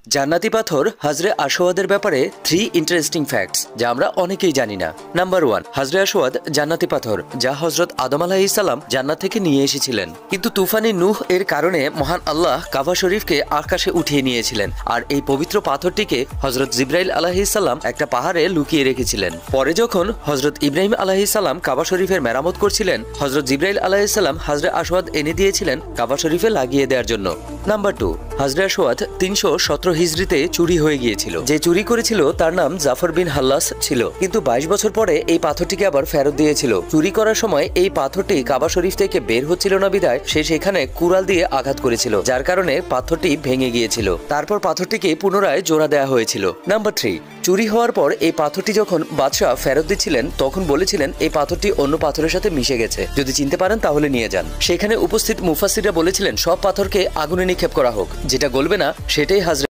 জান্নাতি পাথর হজরে আসওয়াদের ব্যাপারে 3 ইন্টারেস্টিং ফ্যাক্টস যা আমরা অনেকেই জানি না। নাম্বার 1, হজরে আসওয়াদ জান্নাতি পাথর যা হযরত আদম আলাইহিস সালাম জান্নাত থেকে নিয়ে এসেছিলেন, কিন্তু তুফানে নূহ এর কারণে মহান আল্লাহ কাবা শরীফকে আকাশে উঠিয়ে নিয়েছিলেন আর এই পবিত্র পাথরটিকে হযরত জিবরাইল আলাইহিস সালাম একটা পাহাড়ে লুকিয়ে রেখেছিলেন। পরে যখন হযরত ইব্রাহিম আলাইহিস সালাম কাবা শরীফের মেরামত করছিলেন, হযরত জিবরাইল আলাইহিস সালাম হজরে আসওয়াদ এনে দিয়েছিলেন কাবা শরীফে লাগিয়ে দেওয়ার জন্য। নাম্বার 2, হজরে আসওয়াদ 317 হিজরিতে চুরি হয়ে গিয়েছিল। যে চুরি করেছিল তার নাম জাফর বিন হাল্লাস ছিল, কিন্তু 22 বছর পরে এই পাথরটিকে আবার ফেরত দিয়েছিল। চুরি করার সময় এই পাথরটি কাবা শরীফ থেকে বের হচ্ছিল না বিধায় সে সেখানে কুড়াল দিয়ে আঘাত করেছিল, যার কারণে পাথরটি ভেঙে গিয়েছিল। তারপর পাথরটিকে পুনরায় জোড়া দেওয়া হয়েছিল। নাম্বার 3, চুরি হওয়ার পর এই পাথরটি যখন বাদশাহ ফেরত দিচ্ছিলেন তখন বলেছিলেন এই পাথরটি অন্য পাথরের সাথে মিশে গেছে, যদি চিনতে পারেন তাহলে নিয়ে যান। সেখানে উপস্থিত মুফাসসিররা বলেছিলেন সব পাথরকে আগুনে নিক্ষেপ করা হোক, যেটা গলবে না সেটাই হযরত